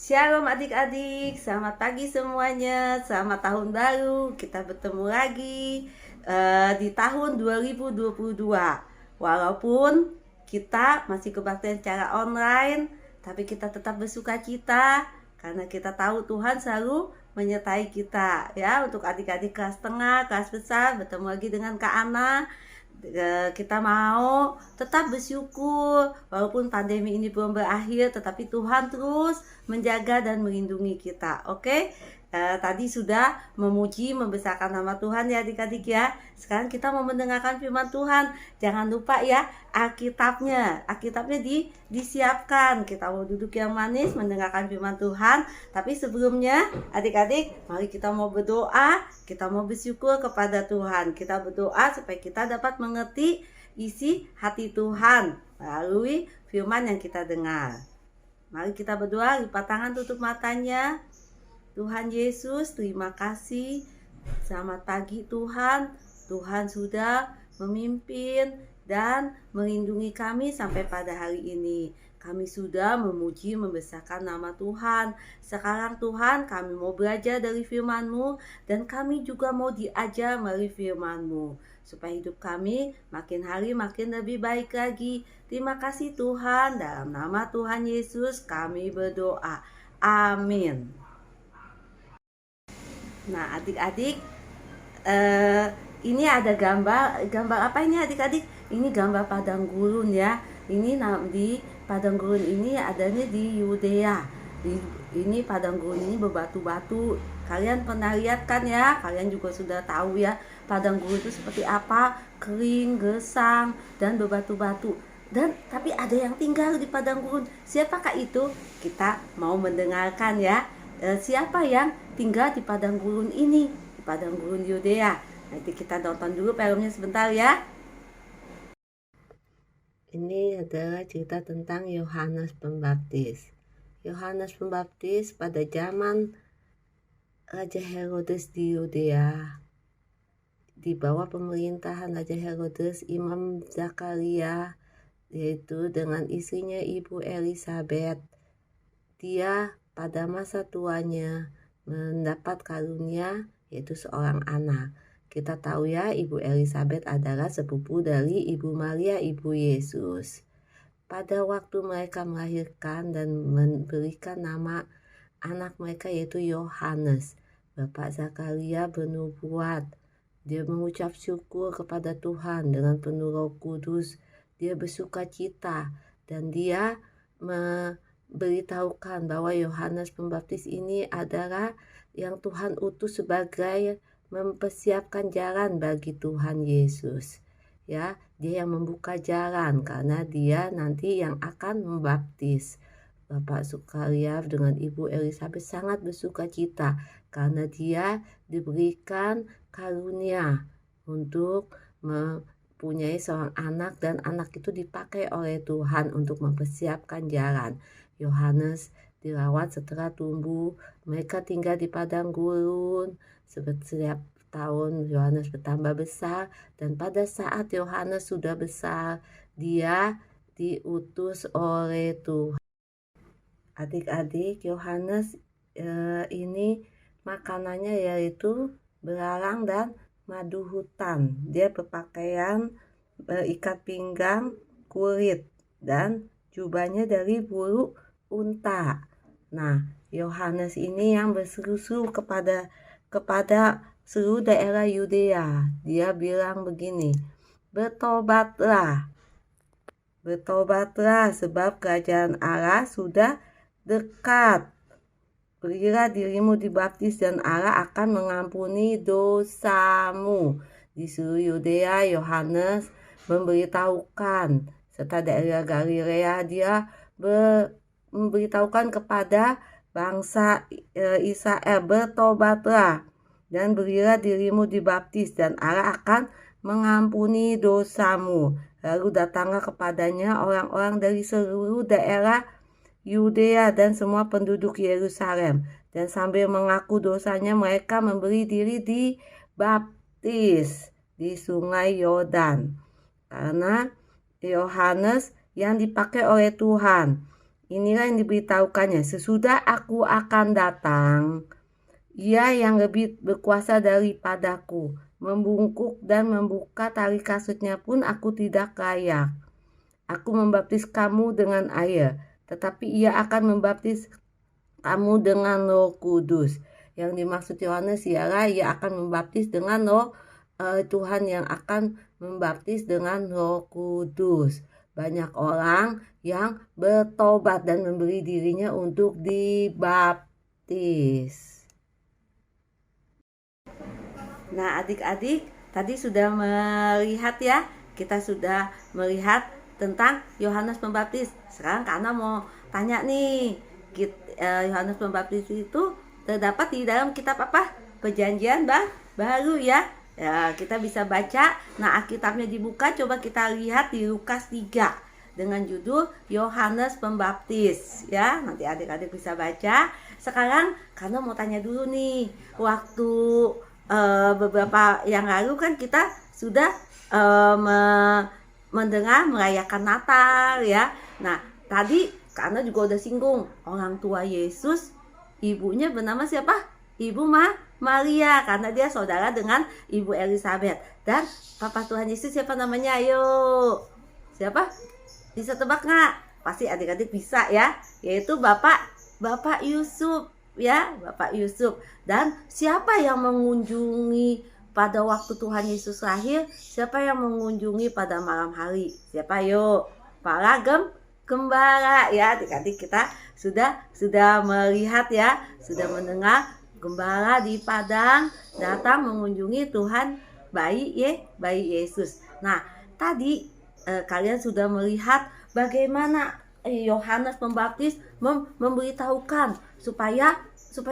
Shalom adik-adik, selamat pagi semuanya, selamat tahun baru. Kita bertemu lagi di tahun 2022. Walaupun kita masih kebaktian secara online, tapi kita tetap bersuka cita karena kita tahu Tuhan selalu menyertai kita. Ya, untuk adik-adik kelas tengah, kelas besar, bertemu lagi dengan Kak Ana. Kita mau tetap bersyukur walaupun pandemi ini belum berakhir, tetapi Tuhan terus menjaga dan melindungi kita. Oke, tadi sudah memuji membesarkan nama Tuhan ya adik-adik ya. Sekarang kita mau mendengarkan firman Tuhan. Jangan lupa ya, Alkitabnya disiapkan. Kita mau duduk yang manis mendengarkan firman Tuhan. Tapi sebelumnya adik-adik, mari kita mau berdoa. Kita mau bersyukur kepada Tuhan. Kita berdoa supaya kita dapat mengerti isi hati Tuhan melalui firman yang kita dengar. Mari kita berdoa, lipat tangan, tutup matanya. Tuhan Yesus, terima kasih. Selamat pagi Tuhan. Tuhan sudah memimpin dan melindungi kami sampai pada hari ini. Kami sudah memuji membesarkan nama Tuhan. Sekarang Tuhan, kami mau belajar dari firman-Mu dan kami juga mau diajar melalui firman-Mu supaya hidup kami makin hari makin lebih baik lagi. Terima kasih Tuhan, dalam nama Tuhan Yesus kami berdoa. Amin. Nah adik-adik, ini ada gambar apa ini adik-adik? Ini gambar padang gurun ya. Ini di padang gurun ini adanya di Yudea. Ini padang gurun ini berbatu-batu. Kalian pernah lihat kan ya? Kalian juga sudah tahu ya padang gurun itu seperti apa? Kering, gersang, dan berbatu-batu. Dan tapi ada yang tinggal di padang gurun. Siapakah itu? Kita mau mendengarkan ya. Siapa yang tinggal di padang gurun ini? Di padang gurun Yudea. Nanti kita nonton dulu filmnya sebentar ya. Ini adalah cerita tentang Yohanes Pembaptis. Yohanes Pembaptis pada zaman Raja Herodes di Yudea. Di bawah pemerintahan Raja Herodes, Imam Zakaria, yaitu dengan istrinya Ibu Elisabet. Dia pada masa tuanya mendapat karunia yaitu seorang anak. Kita tahu ya, Ibu Elisabet adalah sepupu dari Ibu Maria, Ibu Yesus. Pada waktu mereka melahirkan dan memberikan nama anak mereka yaitu Yohanes, Bapak Zakaria bernubuat. Dia mengucap syukur kepada Tuhan dengan penuh Roh Kudus. Dia bersuka cita dan dia memberitahukan bahwa Yohanes Pembaptis ini adalah yang Tuhan utus sebagai mempersiapkan jalan bagi Tuhan Yesus. Ya, dia yang membuka jalan karena dia nanti yang akan membaptis. Bapak Zakaria dengan Ibu Elisabet sangat bersuka cita karena dia diberikan karunia untuk mempunyai seorang anak dan anak itu dipakai oleh Tuhan untuk mempersiapkan jalan. Yohanes dirawat setelah tumbuh. Mereka tinggal di padang gurun. Setiap tahun Yohanes bertambah besar dan pada saat Yohanes sudah besar, dia diutus oleh Tuhan. Adik-adik, Yohanes ini makanannya yaitu belalang dan madu hutan. Dia berpakaian ikat pinggang kulit dan jubahnya dari bulu unta. Nah, Yohanes ini yang berseru-seru kepada seluruh daerah Yudea. Dia bilang begini, bertobatlah sebab kerajaan Allah sudah dekat. Berilah dirimu dibaptis dan Allah akan mengampuni dosamu. Di seluruh Yudea, Yohanes memberitahukan serta daerah Galilea dia memberitahukan kepada bangsa Israel, bertobatlah dan berilah dirimu dibaptis dan Allah akan mengampuni dosamu. Lalu datanglah kepadanya orang-orang dari seluruh daerah Yudea dan semua penduduk Yerusalem. Dan sambil mengaku dosanya mereka memberi diri dibaptis di sungai Yordan. Karena Yohanes yang dipakai oleh Tuhan. Inilah yang diberitahukannya, sesudah aku akan datang, Ia yang lebih berkuasa daripadaku, membungkuk dan membuka tali kasutnya pun aku tidak layak. Aku membaptis kamu dengan air, tetapi Ia akan membaptis kamu dengan Roh Kudus. Yang dimaksud Yohanes ialah Ia akan membaptis dengan Tuhan yang akan membaptis dengan Roh Kudus. Banyak orang yang bertobat dan memberi dirinya untuk dibaptis. Nah, adik-adik tadi sudah melihat ya, kita sudah melihat tentang Yohanes Pembaptis. Sekarang Kana mau tanya nih, Yohanes Pembaptis itu terdapat di dalam kitab apa? Perjanjian baru ya. Ya, kita bisa baca. Nah, Alkitabnya dibuka, coba kita lihat di Lukas 3 dengan judul Yohanes Pembaptis ya. Nanti adik-adik bisa baca. Sekarang Kana mau tanya dulu nih, waktu beberapa yang lalu kan kita sudah mendengar merayakan Natal ya. Nah, tadi karena juga udah singgung orang tua Yesus, ibunya bernama siapa? Ibu Maria, karena dia saudara dengan Ibu Elizabeth. Dan Papa Tuhan Yesus siapa namanya? Ayo, siapa? Bisa tebak nggak? Pasti adik-adik bisa ya. Yaitu Bapak Yusuf ya, Bapak Yusuf. Dan siapa yang mengunjungi pada waktu Tuhan Yesus lahir? Siapa yang mengunjungi pada malam hari? Siapa? Yuk, para gembala ya. Adik-adik kita sudah melihat ya, sudah mendengar gembala di padang datang mengunjungi Tuhan bayi Yesus. Nah, tadi kalian sudah melihat bagaimana Yohanes Pembaptis memberitahukan supaya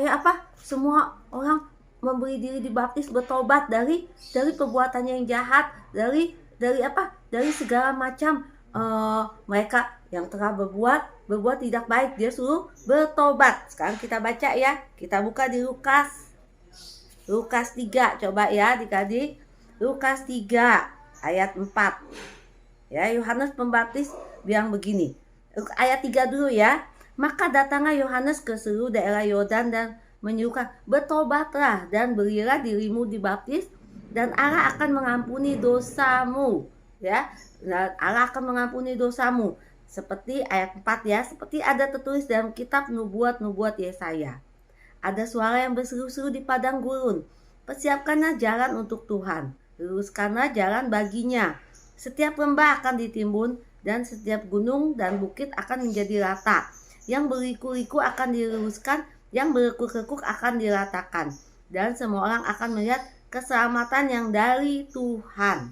apa? Semua orang memberi diri dibaptis, bertobat dari perbuatannya yang jahat, dari apa? Dari segala macam mereka yang telah berbuat tidak baik, dia suruh bertobat. Sekarang kita baca ya. Kita buka di Lukas 3. Coba ya adik-adik. Lukas 3 ayat 4. Ya, Yohanes Pembaptis bilang begini. Ayat 3 dulu ya. Maka datanglah Yohanes ke seluruh daerah Yordan dan menyuruhkan, bertobatlah dan berilah dirimu dibaptis dan Allah akan mengampuni dosamu. Ya, Allah akan mengampuni dosamu. Seperti ayat 4 ya, seperti ada tertulis dalam kitab nubuat Yesaya. Ada suara yang berseru-seru di padang gurun. Persiapkanlah jalan untuk Tuhan, luruskanlah jalan baginya. Setiap lembah akan ditimbun dan setiap gunung dan bukit akan menjadi rata. Yang berliku-liku akan diluruskan, yang berlekuk-lekuk akan diratakan. Dan semua orang akan melihat keselamatan yang dari Tuhan.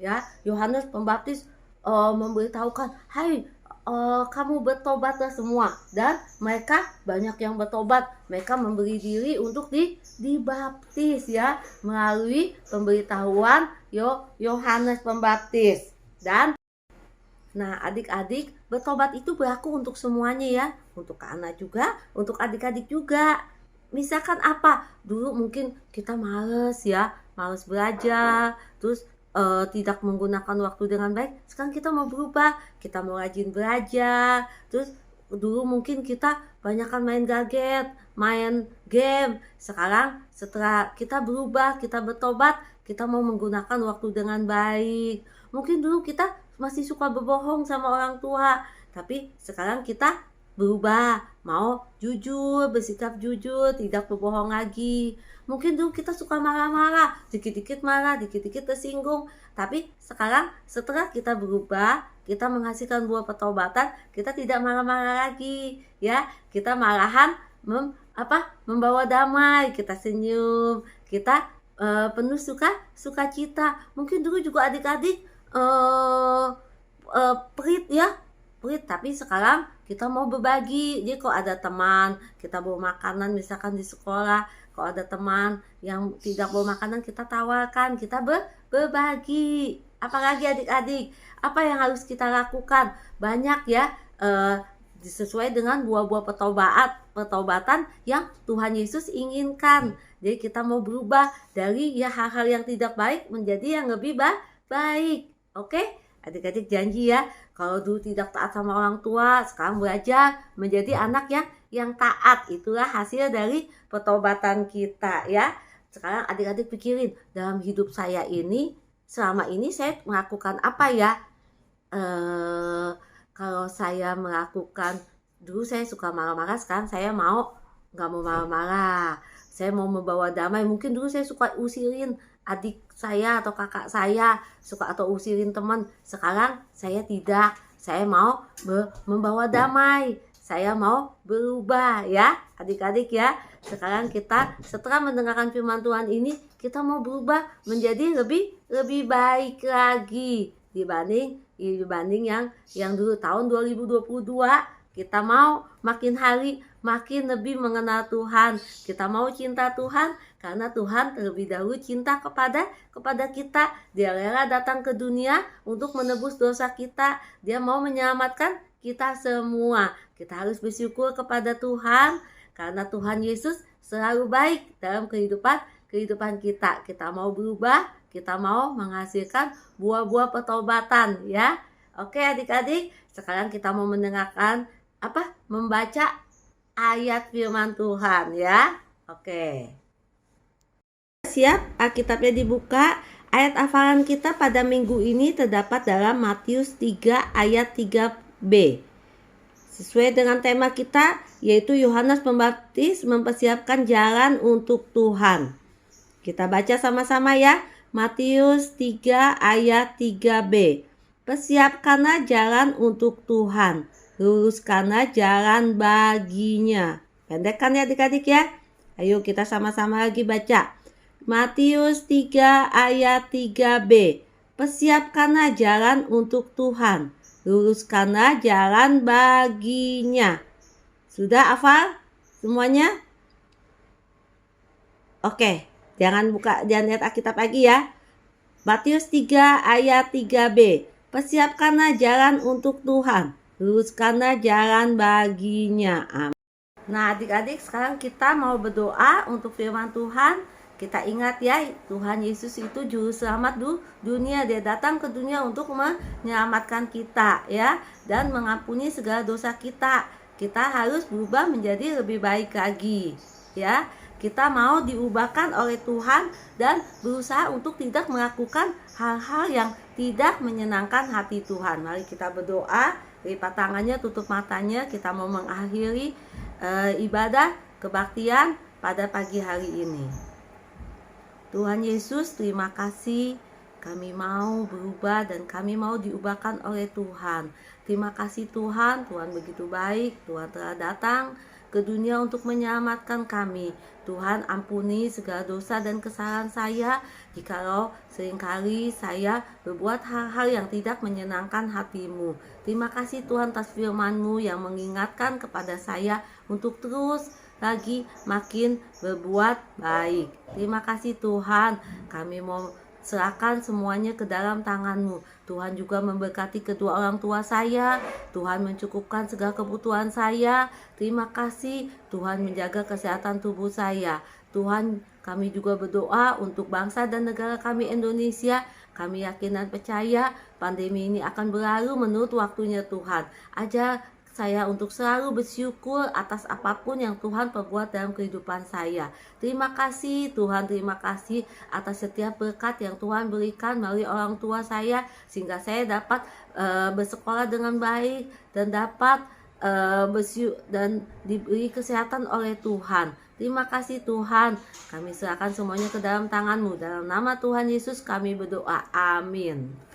Ya, Yohanes Pembaptis memberitahukan, hai kamu bertobatlah semua. Dan mereka banyak yang bertobat. Mereka memberi diri untuk dibaptis ya, melalui pemberitahuan Yohanes Pembaptis. Dan nah, adik-adik, bertobat itu berlaku untuk semuanya ya. Untuk anak juga, untuk adik-adik juga. Misalkan apa? Dulu mungkin kita males ya, males belajar, terus tidak menggunakan waktu dengan baik. Sekarang kita mau berubah, kita mau rajin belajar. Terus dulu mungkin kita banyakkan main gadget, main game. Sekarang setelah kita berubah, kita bertobat, kita mau menggunakan waktu dengan baik. Mungkin dulu kita masih suka berbohong sama orang tua, tapi sekarang kita berubah, mau jujur, bersikap jujur, tidak berbohong lagi. Mungkin dulu kita suka marah-marah, dikit-dikit marah, dikit-dikit tersinggung, tapi sekarang setelah kita berubah, kita menghasilkan buah pertobatan, kita tidak marah-marah lagi ya. Kita malahan membawa damai, kita senyum, kita penuh sukacita. Mungkin dulu juga adik-adik pelit, tapi sekarang kita mau berbagi. Jadi kalau ada teman kita bawa makanan, misalkan di sekolah, kalau ada teman yang tidak bawa makanan, kita tawarkan, kita berbagi. Apalagi adik-adik, apa yang harus kita lakukan? Banyak ya, sesuai dengan buah-buah pertobatan yang Tuhan Yesus inginkan. Jadi kita mau berubah dari ya hal-hal yang tidak baik menjadi yang lebih baik. Oke, adik-adik janji ya, Kalau dulu tidak taat sama orang tua, sekarang belajar menjadi anak yang taat. Itulah hasil dari pertobatan kita ya. Sekarang adik-adik pikirin, dalam hidup saya ini, selama ini saya melakukan apa ya? Kalau saya melakukan, dulu saya suka marah-marah, sekarang saya nggak mau marah-marah. Saya mau membawa damai. Mungkin dulu saya suka usilin adik saya atau kakak saya, atau usilin teman. Sekarang saya tidak. Saya mau membawa damai. Saya mau berubah ya, adik-adik ya. Sekarang kita setelah mendengarkan firman Tuhan ini, kita mau berubah menjadi lebih baik lagi dibanding yang dulu tahun 2022. Kita mau makin hari makin lebih mengenal Tuhan. Kita mau cinta Tuhan karena Tuhan terlebih dahulu cinta kepada kita. Dia rela datang ke dunia untuk menebus dosa kita. Dia mau menyelamatkan kita semua. Kita harus bersyukur kepada Tuhan karena Tuhan Yesus selalu baik dalam kehidupan kita. Kita mau berubah, kita mau menghasilkan buah-buah pertobatan ya. Oke adik-adik, sekarang kita mau mendengarkan membaca ayat firman Tuhan ya. Oke. Siap, Alkitabnya dibuka. Ayat hafalan kita pada minggu ini terdapat dalam Matius 3 ayat 3b. Sesuai dengan tema kita, yaitu Yohanes Pembaptis mempersiapkan jalan untuk Tuhan. Kita baca sama-sama ya. Matius 3 ayat 3b. Persiapkanlah jalan untuk Tuhan, luruskanlah jalan baginya. Pendek kan ya adik-adik ya? Ayo kita sama-sama lagi baca. Matius 3 ayat 3b. Persiapkanlah jalan untuk Tuhan, luruskanlah jalan baginya. Sudah hafal semuanya? Oke, jangan lihat Alkitab lagi ya. Matius 3 ayat 3b. Persiapkanlah jalan untuk Tuhan, luruskanlah jalan baginya. Amin. Nah adik-adik, sekarang kita mau berdoa untuk firman Tuhan. Kita ingat ya, Tuhan Yesus itu juru selamat dunia. Dia datang ke dunia untuk menyelamatkan kita ya, dan mengampuni segala dosa kita. Kita harus berubah menjadi lebih baik lagi ya. Kita mau diubahkan oleh Tuhan dan berusaha untuk tidak melakukan hal-hal yang tidak menyenangkan hati Tuhan. Mari kita berdoa, lipat tangannya, tutup matanya. Kita mau mengakhiri ibadah kebaktian pada pagi hari ini. Tuhan Yesus, terima kasih. Kami mau berubah dan kami mau diubahkan oleh Tuhan. Terima kasih Tuhan, Tuhan begitu baik. Tuhan telah datang ke dunia untuk menyelamatkan kami. Tuhan ampuni segala dosa dan kesalahan saya jikalau seringkali saya berbuat hal-hal yang tidak menyenangkan hati-Mu. Terima kasih Tuhan atas firman-Mu yang mengingatkan kepada saya untuk terus lagi makin berbuat baik. Terima kasih Tuhan, kami mau serahkan semuanya ke dalam tangan-Mu. Tuhan juga memberkati kedua orang tua saya. Tuhan mencukupkan segala kebutuhan saya. Terima kasih Tuhan menjaga kesehatan tubuh saya. Tuhan, kami juga berdoa untuk bangsa dan negara kami Indonesia. Kami yakin dan percaya pandemi ini akan berlalu menurut waktunya Tuhan. Ajar saya untuk selalu bersyukur atas apapun yang Tuhan perbuat dalam kehidupan saya. Terima kasih Tuhan, terima kasih atas setiap berkat yang Tuhan berikan melalui orang tua saya, sehingga saya dapat bersekolah dengan baik dan dapat dan diberi kesehatan oleh Tuhan. Terima kasih Tuhan, kami serahkan semuanya ke dalam tangan-Mu. Dalam nama Tuhan Yesus kami berdoa, amin.